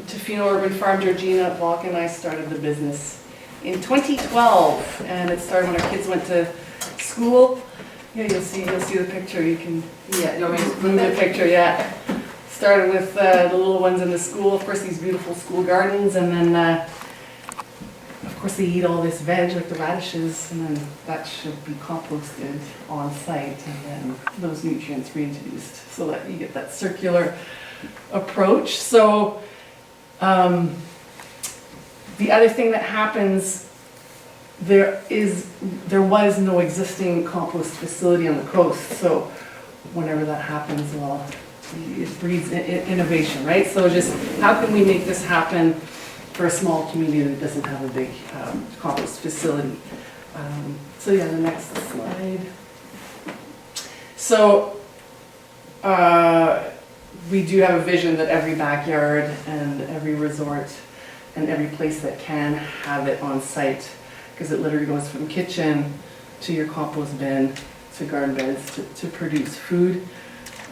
Tofino Urban Farm. Georgina Block and I started the business in 2012, and it started when our kids went to school. Yeah, you'll see the picture. You can You want me to move the picture. Yeah, started with the little ones in the school. Of course, these beautiful school gardens, and then of course they eat all this veg like the radishes, and then that should be composted on site, and then those nutrients reintroduced, so that you get that circular approach. So the other thing that happens, there was no existing compost facility on the coast, so whenever that happens, well, it breeds innovation, right? So just how can we make this happen for a small community that doesn't have a big compost facility? So yeah, the next slide. So we do have a vision that every backyard and every resort and every place that can have it on site, because it literally goes from kitchen to your compost bin to garden beds to produce food.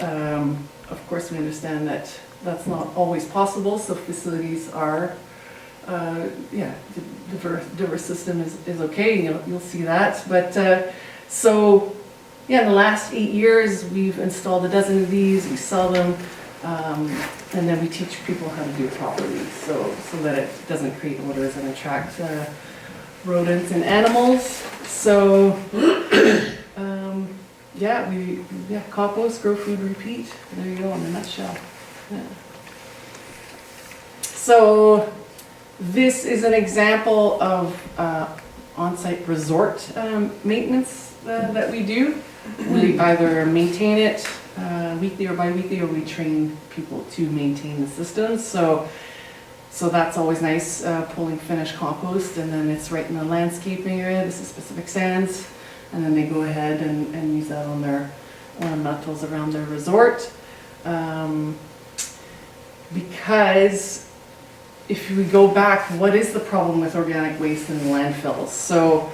Of course, we understand that that's not always possible, so facilities are, diverse system is okay, you'll see that. But so, yeah, in the last 8 years, we've installed a dozen of these, we sell them, and then we teach people how to do it properly, so that it doesn't create odors and attract rodents and animals. So, compost, grow food, repeat. There you go in a nutshell. Yeah. So this is an example of on-site resort maintenance that we do. We either maintain it weekly or bi-weekly, or we train people to maintain the systems. So that's always nice, pulling finished compost, and then it's right in the landscaping area. This is specific sands, and then they go ahead and use that on their ornamentals around their resort. Because if we go back, what is the problem with organic waste in landfills? So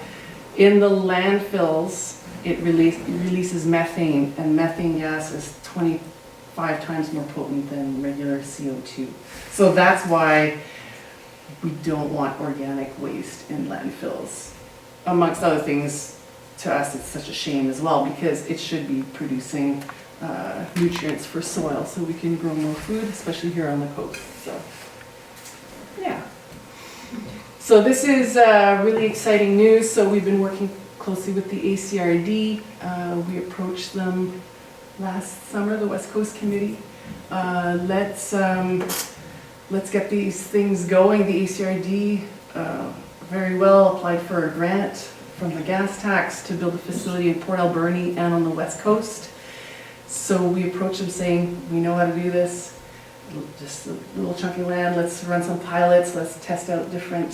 in the landfills, it releases methane, and methane gas is 25 times more potent than regular CO2. So that's why we don't want organic waste in landfills. Amongst other things, to us it's such a shame as well, because it should be producing nutrients for soil so we can grow more food, especially here on the coast. So yeah. So this is really exciting news. So we've been working closely with the ACRD. We approached them last summer, the West Coast Committee. Let's get these things going. The ACRD very well applied for a grant from the gas tax to build a facility in Port Alberni and on the West Coast. So we approached them saying, we know how to do this, just a little chunky land, let's run some pilots, let's test out different,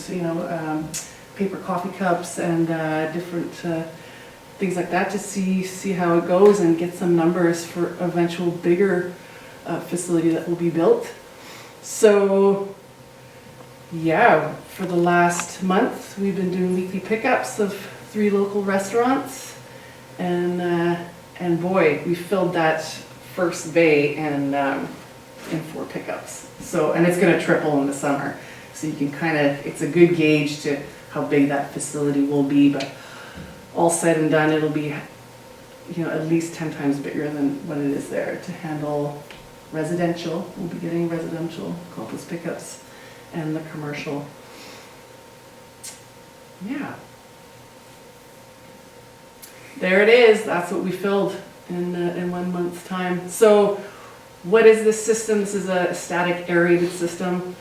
paper coffee cups and different things like that to see how it goes and get some numbers for eventual bigger facility that will be built. So yeah, for the last month we've been doing weekly pickups of 3 local restaurants, and boy, we filled that first bay in 4 pickups. So, and it's going to triple in the summer, so you can it's a good gauge to how big that facility will be. But all said and done, it'll be at least 10 times bigger than what it is there to handle residential. We'll be getting residential compost pickups and the commercial. Yeah. There it is. That's what we filled in 1 month's time. So what is this system? This is a static aerated system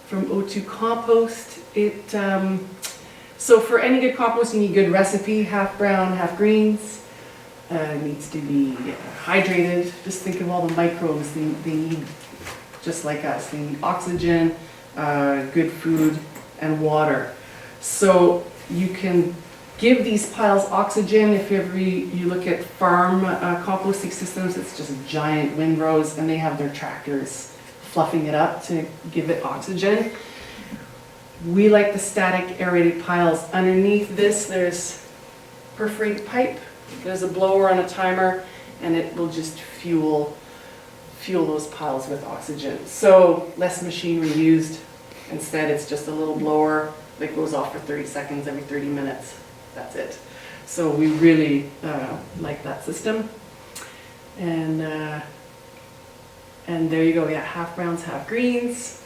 from O2 Compost. So for any good compost, you need good recipe, half brown, half greens. It needs to be hydrated. Just think of all the microbes they need, just like us. They need oxygen, good food, and water. So you can give these piles oxygen. If you look at farm composting systems, it's just giant windrows, and they have their tractors fluffing it up to give it oxygen. We like the static aerated piles. Underneath this, there's perforated pipe. There's a blower on a timer, and it will just fuel fuel those piles with oxygen. So less machinery used. Instead, it's just a little blower that goes off for 30 seconds every 30 minutes. That's it. So we really like that system. And there you go, yeah, half browns, half greens.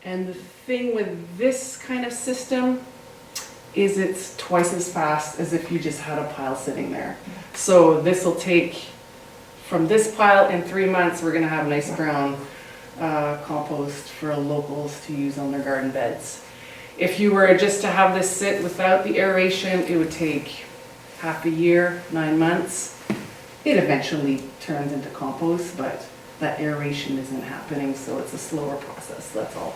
And the thing with this kind of system is it's twice as fast as if you just had a pile sitting there. So this will take, from this pile in 3 months, we're gonna have nice brown compost for locals to use on their garden beds. If you were just to have this sit without the aeration, it would take half a year, 9 months. It eventually turns into compost, but that aeration isn't happening, so it's a slower process, that's all.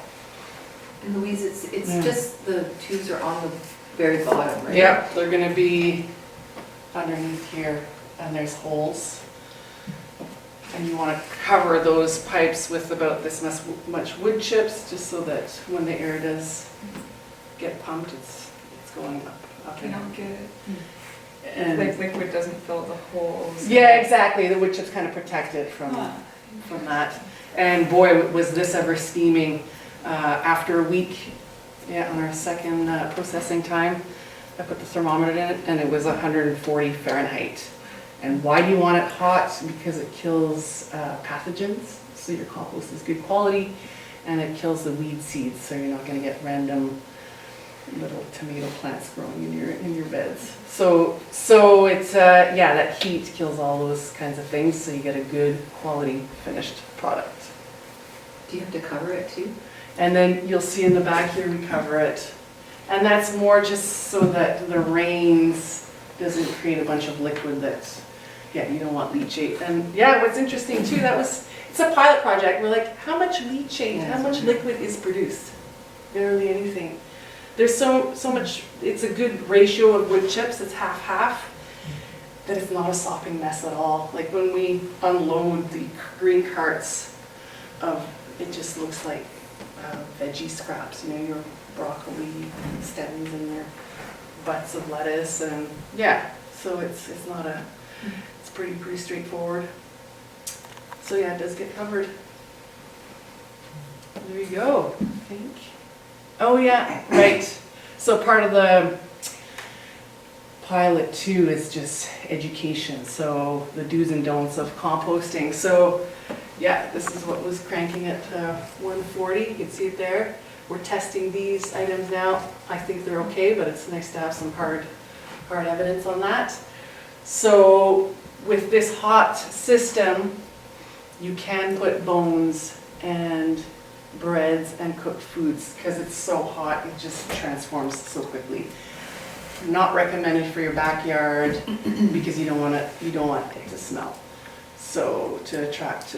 And Louise, it's just the tubes are on the very bottom, right? Yeah, they're gonna be underneath here, and there's holes. And you wanna cover those pipes with about this much wood chips, just so that when the air does get pumped, it's going up You and don't get it. And Like liquid doesn't fill the holes. yeah, exactly, the wood chips kind of protect it from that. And boy, was this ever steaming. After a week, yeah, on our second processing time, I put the thermometer in it and it was 140 Fahrenheit. And why do you want it hot? Because it kills pathogens, so your compost is good quality, and it kills the weed seeds, so you're not gonna get random little tomato plants growing in your beds. So it's yeah, that heat kills all those kinds of things, so you get a good quality finished product. Do you have to cover it too? And then you'll see in the back here we cover it, and that's more just so that the rains doesn't create a bunch of liquid that, yeah, you don't want leachate. And yeah, what's interesting too, it's a pilot project. We're like, how much leachate, how much liquid is produced? Barely anything. There's so much, it's a good ratio of wood chips, it's half-half, that it's not a sopping mess at all. Like when we unload the green carts it just looks like veggie scraps, you know, your broccoli stems and your butts of lettuce, and yeah, so it's not it's pretty straightforward. So yeah, it does get covered. There you go, I think. Oh yeah, right. So part of the pilot too is just education. So the do's and don'ts of composting. So yeah, this is what was cranking at 140. You can see it there. We're testing these items now. I think they're okay, but it's nice to have some hard evidence on that. So with this hot system, you can put bones and breads and cooked foods because it's so hot, it just transforms so quickly. Not recommended for your backyard because you don't want it to smell. So to attract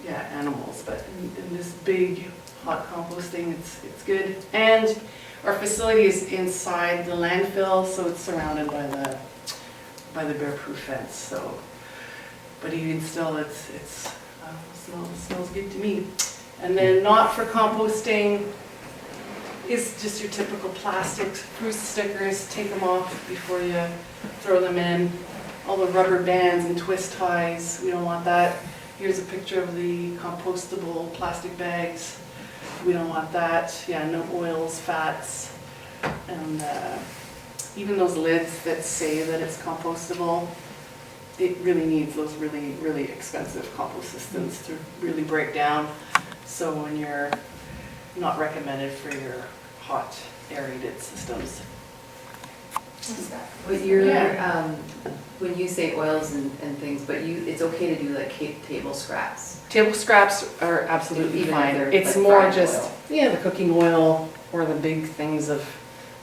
animals, but in this big hot composting, it's good. And our facility is inside the landfill, so it's surrounded by the bear-proof fence. So, but even still, it smells good to me. And then not for composting is just your typical plastics, fruit stickers. Take them off before you throw them in. All the rubber bands and twist ties, we don't want that. Here's a picture of the compostable plastic bags. We don't want that. Yeah, no oils, fats, and even those lids that say that it's compostable, it really needs those really, really expensive compost systems to really break down. So when you're not recommended for your hot aerated systems. With your, when you say oils and things, but it's okay to do like table scraps. Table scraps are absolutely Even fine. if they're It's like more fried just, oil. yeah, the cooking oil or the big things of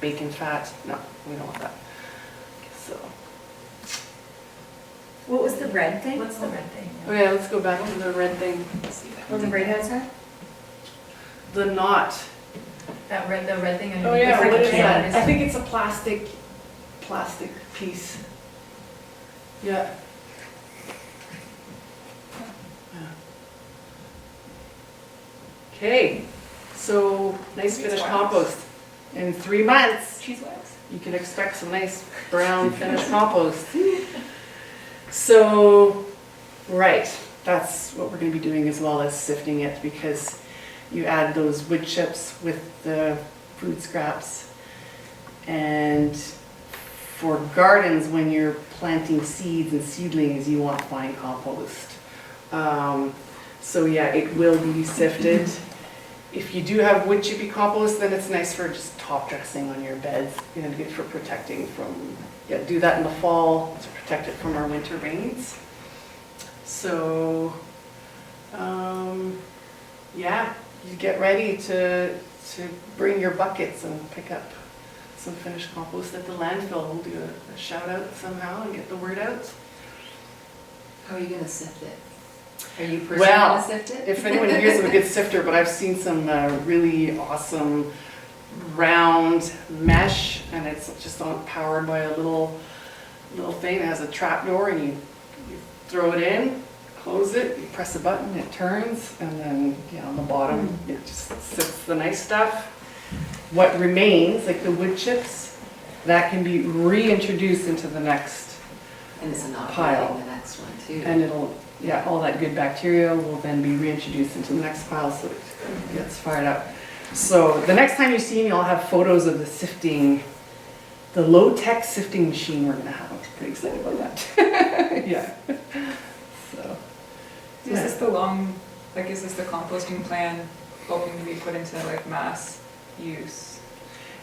bacon fat. No, we don't want that. So, What was the red thing? What's the red thing? oh yeah, let's go back to the red thing. On the right hand side? The knot. The red thing underneath. Oh yeah, It's like what a is can. that? I think it's a plastic piece. Yeah. Okay, so nice finished compost. In 3 months, Cheese wax. you can expect some nice brown finished compost. So, right, that's what we're gonna be doing as well as sifting it, because you add those wood chips with the food scraps. And for gardens, when you're planting seeds and seedlings, you want fine compost. So yeah, it will be sifted. If you do have wood chippy compost, then it's nice for just top dressing on your beds, and good for protecting from, yeah, do that in the fall to protect it from our winter rains. So, yeah, you get ready to bring your buckets and pick up some finished compost at the landfill. We'll do a shout out somehow and get the word out. How are you gonna sift it? Are you personally Well, gonna sift it? if anyone here's of a good sifter, but I've seen some really awesome round mesh, and it's just powered by a little thing that has a trap door, and you throw it in, close it, you press a button, it turns, and then on the bottom it just sifts the nice stuff. What remains, like the wood chips, that can be reintroduced into the next, And it's not pile. the next one too. and it'll, all that good bacteria will then be reintroduced into the next pile, so it gets fired up. So the next time you see me, I'll have photos of the sifting, the low-tech sifting machine we're gonna have. I'm pretty excited about that. Yeah. So. Is this the is this the composting plan hoping to be put into like mass use?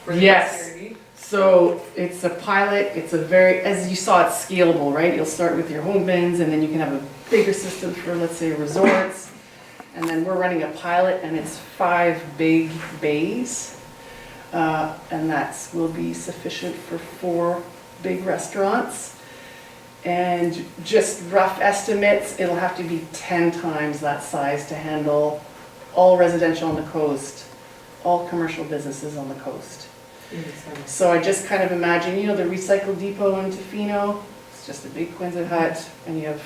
For the Yes. posterity? So it's a pilot, it's a very, as you saw, it's scalable, right? You'll start with your home bins, and then you can have a bigger system for, let's say, resorts. And then we're running a pilot, and it's 5 big bays. And that will be sufficient for 4 big restaurants. And just rough estimates, it'll have to be 10 times that size to handle all residential on the coast, all commercial businesses on the coast. So I just kind of imagine, the recycle depot in Tofino, it's just a big Quinzet hut, and you have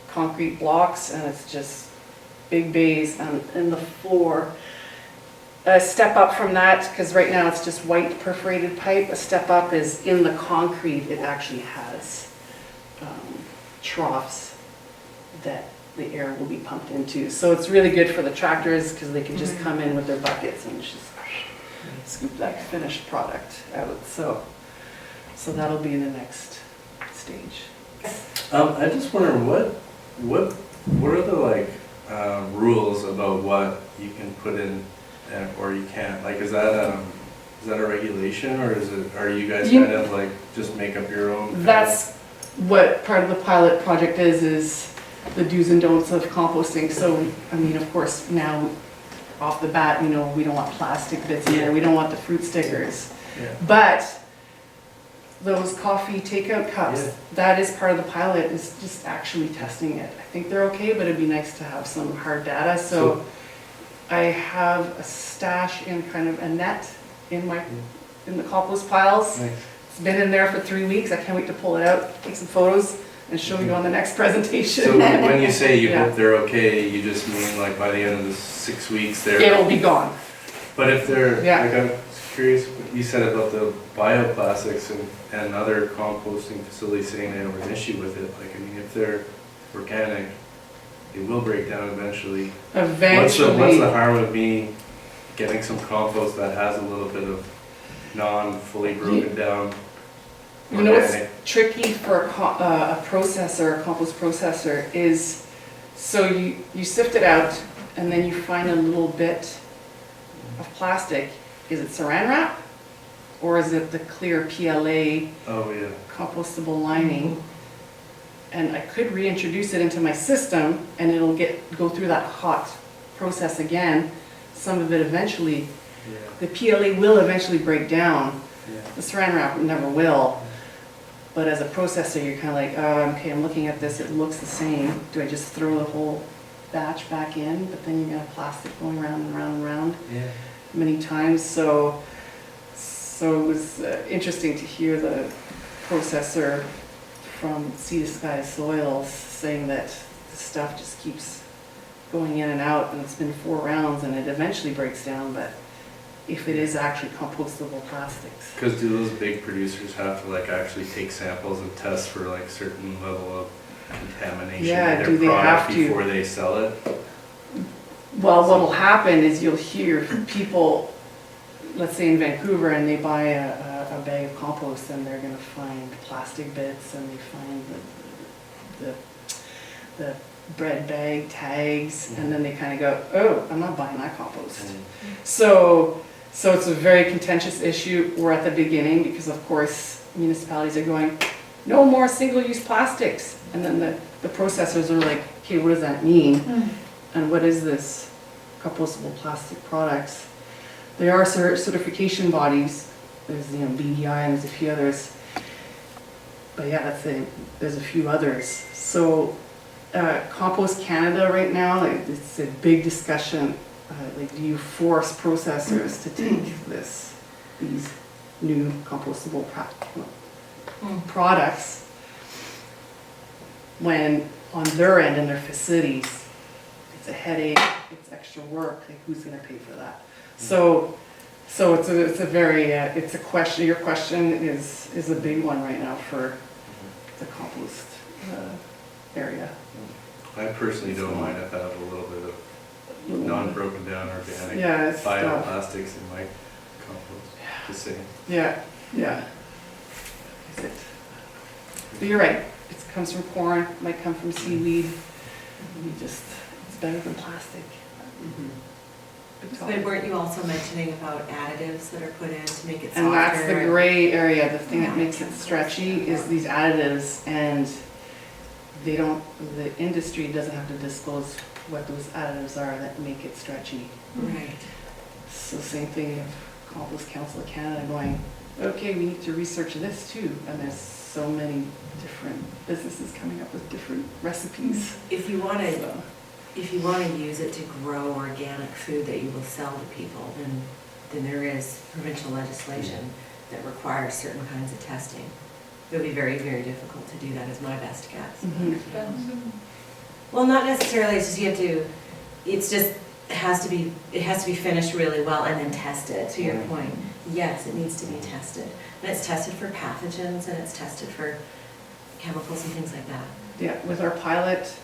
concrete blocks, and it's just big bays in the floor. A step up from that, because right now it's just white perforated pipe, a step up is in the concrete, it actually has troughs that the air will be pumped into. So it's really good for the tractors, because they can just come in with their buckets and just scoop that finished product out. So that'll be the next stage. I just wonder what are the rules about what you can put in or you can't? Like, is that a regulation, or are you guys kind of just make up your own? That's what part of the pilot project is the do's and don'ts of composting. So, I mean, of course, now off the bat, we don't want plastic bits in there, we don't want the fruit stickers. Yeah. But those coffee takeout cups, that is part of the pilot, is just actually testing it. I think they're okay, but it'd be nice to have some hard data. So I have a stash in kind of a net in the compost piles. Nice. It's been in there for 3 weeks. I can't wait to pull it out, take some photos, and show you on the next presentation. So when you say you Yeah. hope they're okay, you just mean like by the end of the 6 weeks they're. It'll be gone. But if they're, Yeah. I'm curious what you said about the bioplastics and other composting facilities saying they have an issue with it. If they're organic, it will break down eventually. Eventually. What's the harm of me getting some compost that has a little bit of non-fully broken down What's organic? tricky for a processor, a compost processor, is so you sift it out, and then you find a little bit of plastic. Is it saran wrap, or is it the clear PLA Oh, yeah. compostable lining? And I could reintroduce it into my system, and it'll go through that hot process again. Some of it eventually, Yeah. the PLA will eventually break down. Yeah. The saran wrap never will. But as a processor, you're kind of like, okay, I'm looking at this, it looks the same. Do I just throw the whole batch back in? But then you're gonna have plastic going round and round and round Yeah. many times. So it was interesting to hear the processor from Sea to Sky Soils saying that the stuff just keeps going in and out, and it's been 4 rounds, and it eventually breaks down, but if it is actually compostable plastics. Because do those big producers have to actually take samples and test for certain level of contamination Yeah, in do they their product have to? before they sell it? Well, what'll happen is you'll hear people, let's say in Vancouver, and they buy a bag of compost, and they're gonna find plastic bits, and they find the bread bag tags, and then they kind of go, oh, I'm not buying that compost. So it's a very contentious issue. We're at the beginning because of course municipalities are going, no more single-use plastics. And then the processors are like, okay, what does that mean? And what is this compostable plastic products? There are certification bodies. There's, BDI and there's a few others. But yeah, there's a few others. So Compost Canada right now, like, it's a big discussion. Like, do you force processors to take these new compostable products when on their end in their facilities, it's a headache, it's extra work, like who's gonna pay for that? So it's a very, it's a question, your question is a big one right now for the compost area. I personally don't mind if I have a little bit of non-broken down organic Yeah, it's bioplastics in my compost, just saying. Yeah. Is it? But you're right, it comes from corn, might come from seaweed. It's better than plastic. Big topic. But weren't you also mentioning about additives that are put in to make it softer? And that's the gray area, the thing that makes it stretchy is these additives, and the industry doesn't have to disclose what those additives are that make it stretchy. Right. So same thing of Compost Council of Canada going, okay, we need to research this too, and there's so many different businesses coming up with different recipes. If you want to use it to grow organic food that you will sell to people, then there is provincial legislation that requires certain kinds of testing. It would be very, very difficult to do that, is my best guess. Well, not necessarily. It's just you have to. It's just it has to be finished really well and then tested. To your point, yes, it needs to be tested, and it's tested for pathogens and it's tested for chemicals and things like that. Yeah, with our pilot,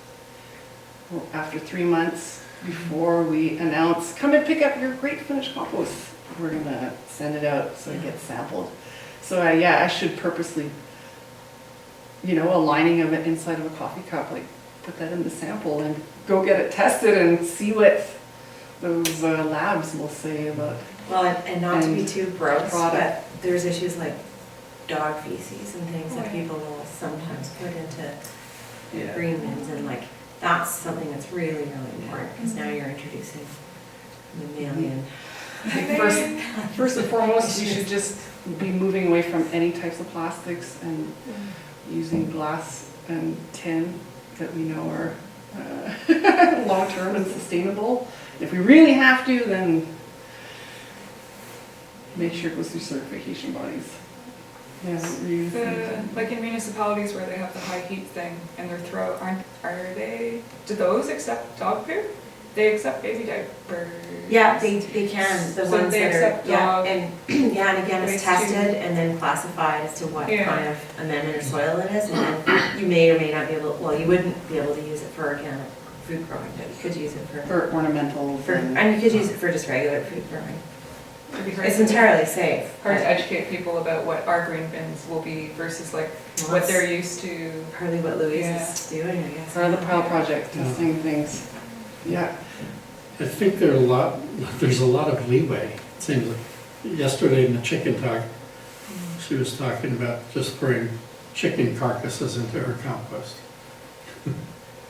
after 3 months, before we announce, come and pick up your great finished compost, we're gonna send it out so it gets sampled. So I should purposely, a lining of it inside of a coffee cup, like put that in the sample and go get it tested and see what those labs will say about. Well, and not to be too gross, product. but there's issues like dog feces and things that people will sometimes put into green bins, and like that's something that's really, really important because now you're introducing mammalian. First and foremost, you should just be moving away from any types of plastics and using glass and tin that we know are long-term and sustainable. If we really have to, then make sure it goes through certification bodies. Like in municipalities where they have the high heat thing and they're do those accept dog poop? They accept baby diapers? Yeah, they can, the So ones they that are, accept dog and again, it's waste tested too. and then classified as to what Yeah. kind of amendment or soil it is, and then you may or may not be able, well, you wouldn't be able to use it for organic food growing, but you could use it For ornamentals. and you could use it for just regular food growing. It'd be hard It's to- entirely safe. Hard to educate people about what our green bins will be versus like Well, what that's they're used to. Partly what Louise Yeah. is doing, I guess. Part of the PILE project, testing things. Yeah. I think there's a lot of leeway. It seems like yesterday in the chicken talk, she was talking about just throwing chicken carcasses into her compost.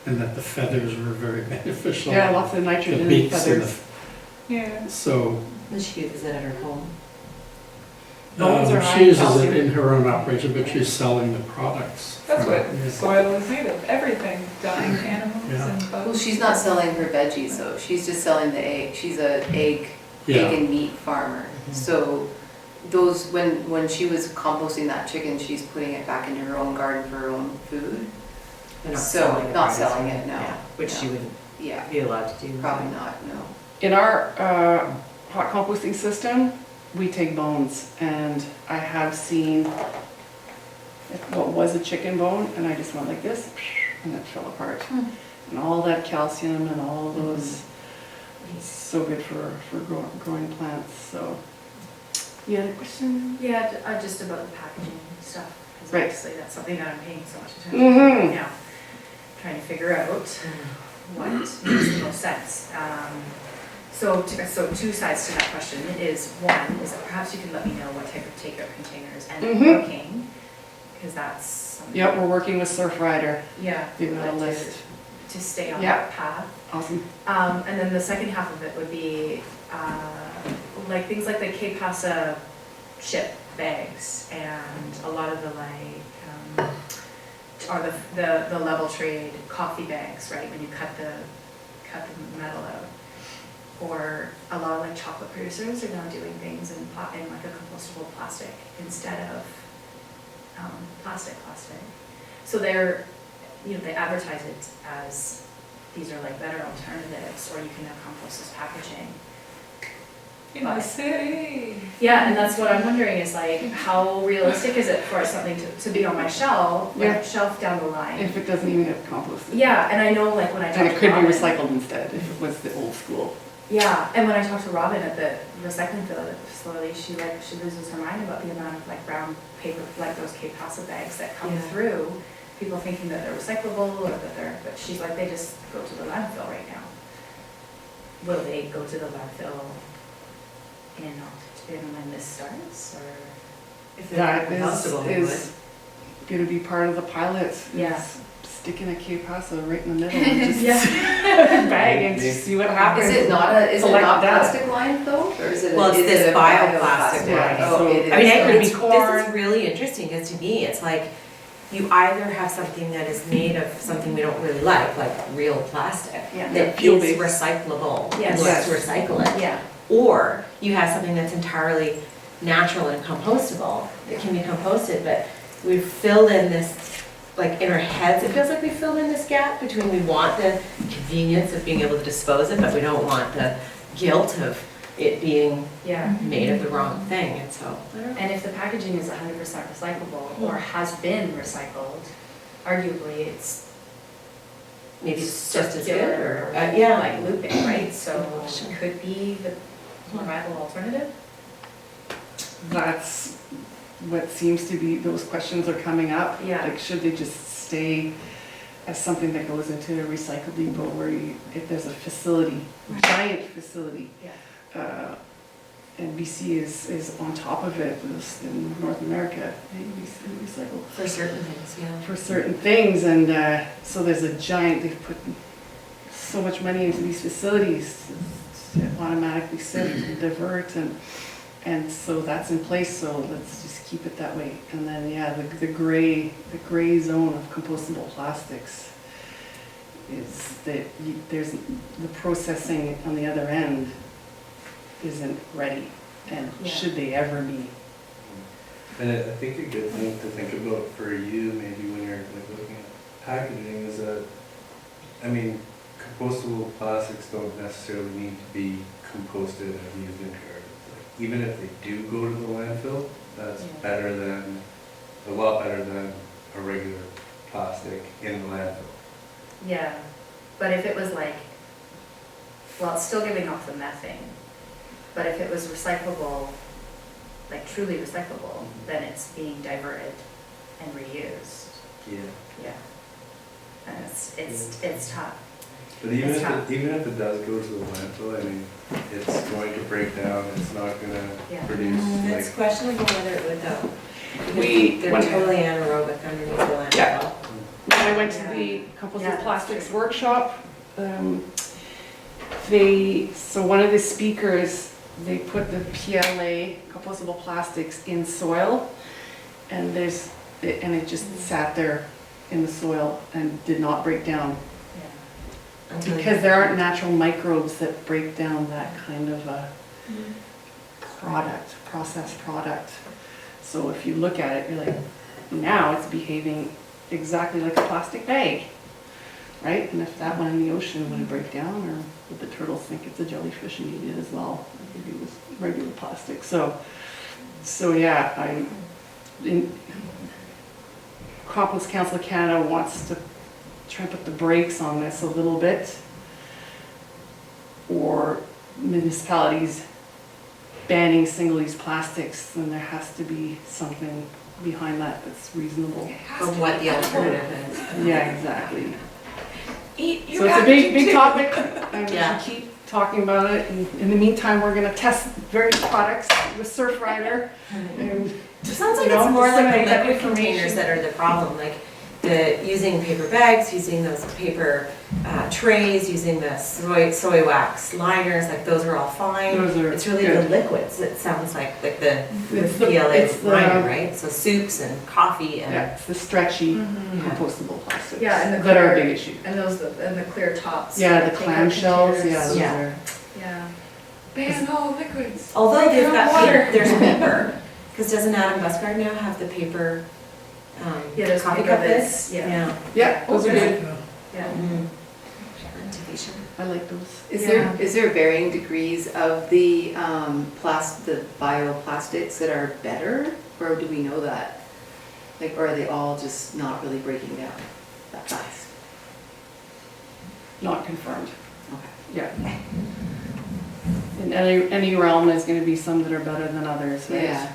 And that the feathers were very beneficial. Yeah, lots of The nitrogen and beaks and feathers. Yeah. So, Does she use it at her home? Bones are high she uses calcium. it in her own operation, but she's selling the products. That's from what it. Yeah. soil is made of, everything, dying animals Yeah. and bugs. Well, she's not selling her veggies though, she's just selling the egg, she's a egg Yeah, and meat farmer. So those, when she was composting that chicken, she's putting it back into her own garden for her own food. They're not So, selling it. not right? selling it, no. Yeah, which she No. wouldn't Yeah, be allowed to do. probably not, no. In our hot composting system, we take bones, and I have seen what was a chicken bone, and I just went like this, and it fell apart. And all that calcium and all those, it's so good for growing plants, so. You had a question? Yeah, just about the packaging stuff, because Right. obviously that's something that I'm paying so much attention to Mhm. right now. Trying to figure out what makes the most sense. So two sides to that question is, one, is that perhaps you can let me know what type of takeout containers end up Mhm. working, because that's something. Yep, we're working with Surfrider, Yeah. giving it a to- list. To stay on Yeah. that path. Awesome. And then the second half of it would be, like things like the K-Pasa chip bags and a lot of the or the level trade coffee bags, right, when you cut the metal out. Or a lot of like chocolate producers are now doing things in like a compostable plastic instead of plastic. So they're, they advertise it as these are like better alternatives, or you can have compost as packaging. In the city. Yeah, and that's what I'm wondering is like, how realistic is it for something to be on my shelf, Yeah. shelf down the line? If it doesn't even get composted. Yeah, and I know like when I talk And to it could be Robin. recycled instead, if it was the old school. Yeah, and when I talked to Robin at the recycling facility, she loses her mind about the amount of like brown paper, like those K-Pasa bags that come Yeah. through, people thinking that they're recyclable or that but she's like, they just go to the landfill right now. Will they go to the landfill in when this starts, or? If they're That compostable, they is gonna be part of the pilot. Yeah. is Sticking a K-Pasa right in the middle and just Yeah. bag and just see what happens. Is it not Collect data. plastic lined though, or is it? Well, it's is this it a bioplastic line. Oh, So- it is. I mean, I could be, It's corn. this is really interesting, because to me, it's like, you either have something that is made of something we don't really like real plastic, Yeah. that is Fuel-based. recyclable, Yes. let's recycle it. Yeah, Or you have something that's entirely natural and compostable, that can be composted, but we've filled in this, like in our heads, it feels like we filled in this gap between we want the convenience of being able to dispose it, but we don't want the guilt of it being yeah. made of the wrong thing, and so, I don't know. And if the packaging is 100% recyclable or has been recycled, arguably it's Maybe it's just as good, circular, or, yeah. like looping, right? So it could be the more viable alternative. That's what seems to be, those questions are coming up. Yeah. Like, should they just stay as something that goes into a recycle depot where if there's a facility, giant facility, Yeah. and BC is on top of it, this in North America, they recycle For certain things, yeah. for certain things, and so there's a giant, they've put so much money into these facilities to automatically sift and divert, and so that's in place, so let's just keep it that way. And then, yeah, the gray zone of compostable plastics is that there's, the processing on the other end isn't ready, and Yeah. should they ever be? And I think a good thing to think about for you, maybe when you're like looking at packaging, is that, I mean, compostable plastics don't necessarily need to be composted and used in gardens. Like, even if they do go to the landfill, that's Yeah. better than, a lot better than a regular plastic in the landfill. Yeah, but if it was like, well, it's still giving off the methane, but if it was recyclable, like truly recyclable, then it's being diverted and reused. Yeah. Yeah. And it's tough. But even It's if tough. even if it does go to the landfill, I mean, it's going to break down, it's not gonna Yeah. produce It's like. questionable whether it would though. We- They're totally anaerobic underneath the landfill. Yeah. When I went to Yeah. the Yeah, compostable that's plastics true. workshop, so one of the speakers, they put the PLA, compostable plastics, in soil, and it just sat there in the soil and did not break down. Yeah. Until you- Because there aren't natural microbes that break down that kind of a processed product. So if you look at it, you're like, now it's behaving exactly like a plastic bag, right? And if that one in the ocean, would it break down, or would the turtles think it's a jellyfish and eat it as well? Like if it was regular plastic. So yeah, Compost Council of Canada wants to try and put the brakes on this a little bit, or municipalities banning single-use plastics, then there has to be something behind that that's reasonable. Of what the alternative is. Yeah, exactly. Eat your So it's a packaging big too. topic, and we Yeah. should keep talking about it. And in the meantime, we're gonna test various products with Surfrider. And It sounds like You know, it's more like disseminate the that liquid containers information. that are the problem, like using paper bags, using those paper trays, using the soy wax liners, like those are all fine. those are It's really the good. liquids, it sounds like the It's the- PLA it's the- liner, right? So soups and coffee and. Yeah, it's the stretchy Mhm. compostable plastics Yeah, and the that are a clear- big issue. And the clear tops. Yeah, the like paper clamshells, yeah, containers. those Yeah. are. Yeah. Ban all liquids. Although they've Drink got water. there's paper, because doesn't Adam Busgard now have the paper Yeah, there's coffee paper cup lids, lids? yeah. Yeah, those are good. Yeah. Mhm. I like those. Is there varying degrees of the the bioplastics that are better, or do we know that? Like, or are they all just not really breaking down that fast? Not confirmed. Okay. Yeah. In any realm, there's gonna be some that are better than others, right? Yeah.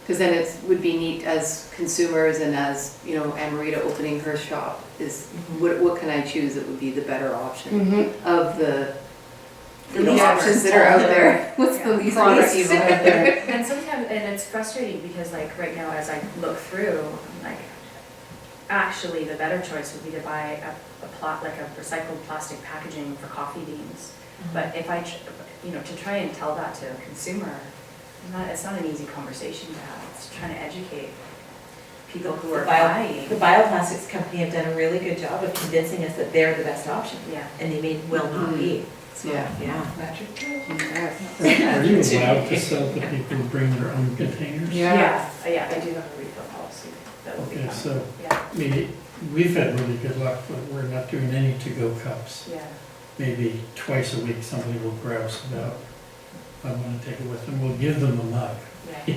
Because then it would be neat as consumers and as, you know, Amarita opening her shop is, what can I choose that would be the better option Mm-hmm. of the least options that are out there? What's the least Products evil? out there. And sometimes, and it's frustrating because like right now as I look through, I'm like, actually the better choice would be to buy like a recycled plastic packaging for coffee beans. But if to try and tell that to a consumer, it's not an easy conversation to have. It's trying to educate people who are buying. The bioplastics company have done a really good job of convincing us that they're the best option, Yeah. and they will not be. So, Yeah. yeah. Yes. Are you allowed to sell to people who bring their own containers? Yeah. Yeah, I do have a refill policy that will be Okay, fine. so, Yeah, I mean, we've had really good luck, but we're not doing any to-go cups. yeah. Maybe twice a week, somebody will grouse about, I want to take it with them, we'll give them a mug. Yeah.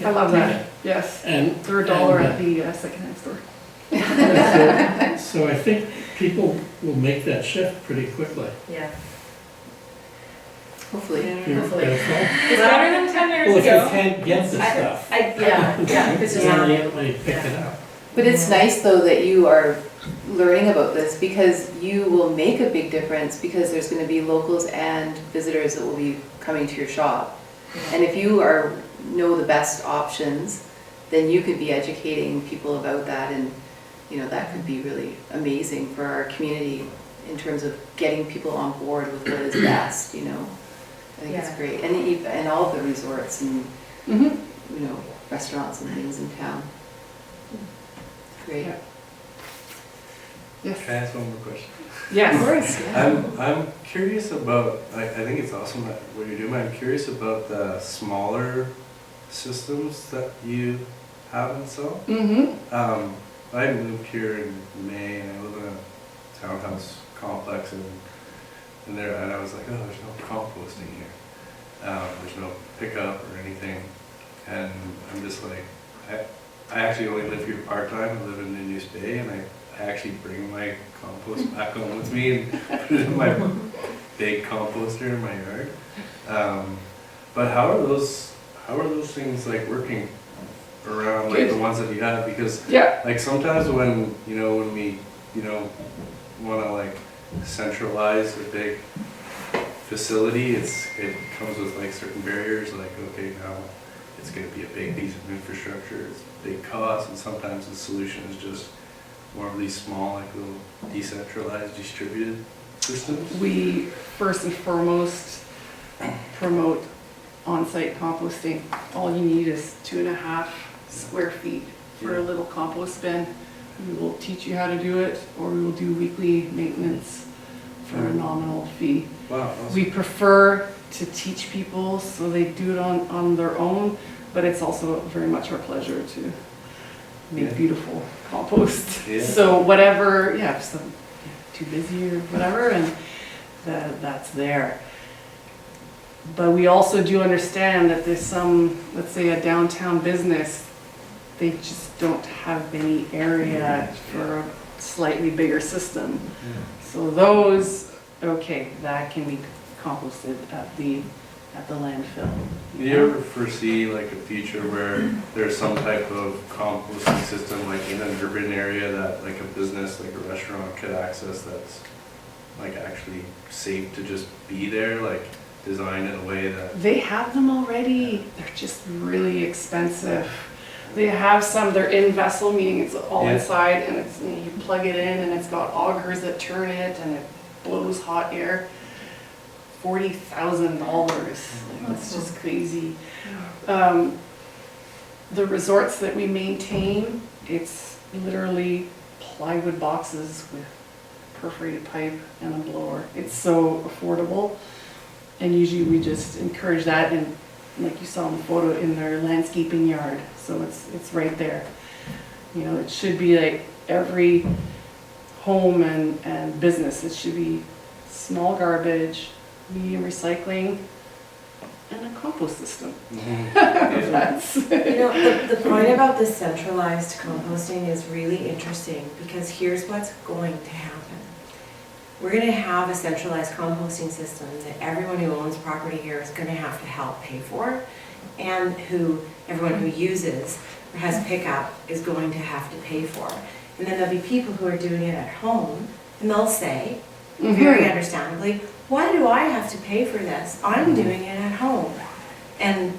I love that, yes. And. They're $1 and, at the secondhand store. So I think people will make that shift pretty quickly. Yeah. Hopefully. If you're Hopefully. careful. It's better than 10 years Well, if you ago. can't get the stuff, Yeah, because it's not then they pick it up. But it's nice though that you are learning about this because you will make a big difference because there's going to be locals and visitors that will be coming to your shop. And if you know the best options, then you could be educating people about that, and you know that could be really amazing for our community in terms of getting people on board with what is best. You know, I think it's Yeah. great, and all of the resorts and Mm-hmm. you know restaurants and things in town. Great. Yeah. Yes. Can I ask one more question? Yes. I'm curious about, I think it's awesome what you're doing, but I'm curious about the smaller systems that you have installed. Mm-hmm. I moved here in May and I live in a townhouse complex and I was like, oh, there's no composting here. There's no pickup or anything. And I'm just like, I actually only live here part-time. I live in the News Bay and I actually bring my compost back home with me and put it in my big composter in my yard. But how are those things like working around like the ones that you have? Because Yeah. like sometimes when we want to like centralize a big facility, it comes with like certain barriers. Like okay, now it's going to be a big piece of infrastructure. It's a big cost, and sometimes the solution is just more of these small, like little decentralized, distributed systems. We first and foremost promote on-site composting. All you need is 2.5 square feet for a little compost bin. We will teach you how to do it, or we will do weekly maintenance for a nominal fee. Wow. Awesome. We prefer to teach people so they do it on their own, but it's also very much our pleasure to make Yeah. beautiful compost. Yeah. So whatever, if some too busy or whatever, and that's there. But we also do understand that there's some, let's say a downtown business, they just don't have any area for a slightly bigger system. So those, okay, that can be composted at the landfill. Do you ever foresee like a future where there's some type of composting system like in an urban area that like a business, like a restaurant could access that's like actually safe to just be there, like designed in a way that, They have them already, they're just really expensive. They have some, they're in vessel, meaning it's all Yeah. inside, and it's, you plug it in and it's got augers that turn it and it blows hot air. $40,000, it's just crazy. The resorts that we maintain, it's literally plywood boxes with perforated pipe and a blower. It's so affordable, and usually we just encourage that, and like you saw in the photo, in their landscaping yard, so it's right there. You know, it should be like every home and business, it should be small garbage, medium recycling, and a compost system. That's, You know, the point about the centralized composting is really interesting, because here's what's going to happen. We're gonna have a centralized composting system that everyone who owns property here is gonna have to help pay for, and everyone who uses or has pickup is going to have to pay for. And then there'll be people who are doing it at home, and they'll say, very understandably, why do I have to pay for this? I'm doing it at home. And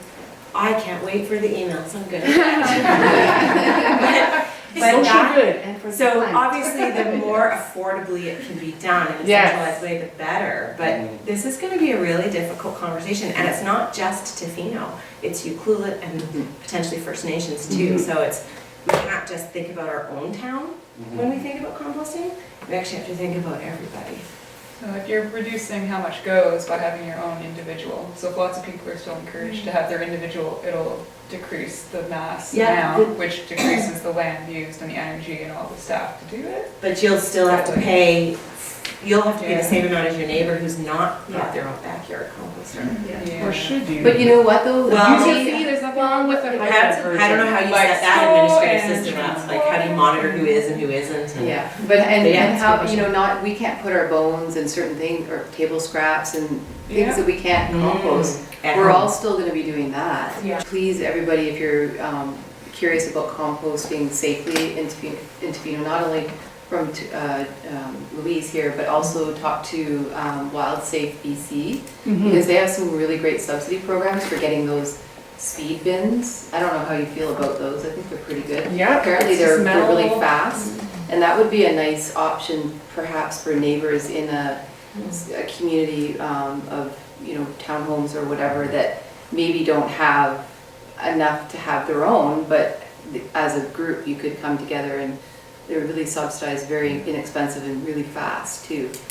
I can't wait for the emails I'm gonna get. social good and for the So planet. obviously, the more affordably it can be done in a Yes. centralized way, the better. But this is gonna be a really difficult conversation, and it's not just Tofino, it's Ucluelet and potentially First Nations too. So we can't just think about our own town when we think about composting, we actually have to think about everybody. So like you're reducing how much goes by having your own individual. So if lots of people are still encouraged to have their individual, it'll decrease the mass Yeah, amount, which decreases the land used and the energy and all the staff to do it. But you'll still have to pay, you'll have to pay Yeah. the same amount as your neighbor who's not Yeah. got their own backyard composter. Yeah. Or should you? But you know what though? Well- Use your fee, there's nothing wrong with a hybrid version. I don't know how you Like set that snow administrative and system up, like how do you monitor who is and who isn't? And- Yeah, but and Yeah, it's how, good you know, question. we can't put our bones and certain things, or table scraps and Yeah. things that we can't compost. At We're home. all still gonna be doing that. Yeah. Please, everybody, if you're curious about composting safely in Tofino, not only from Louise here, but also talk to Wild Safe BC, because they have some really great subsidy programs for getting those speed bins. I don't know how you feel about those, I think they're pretty good. Yeah. Apparently it's they're just really metal. fast, and that would be a nice option perhaps for neighbors in a community of, you know, townhomes or whatever that maybe don't have enough to have their own, but as a group you could come together, and they're really subsidized, very inexpensive and really fast too.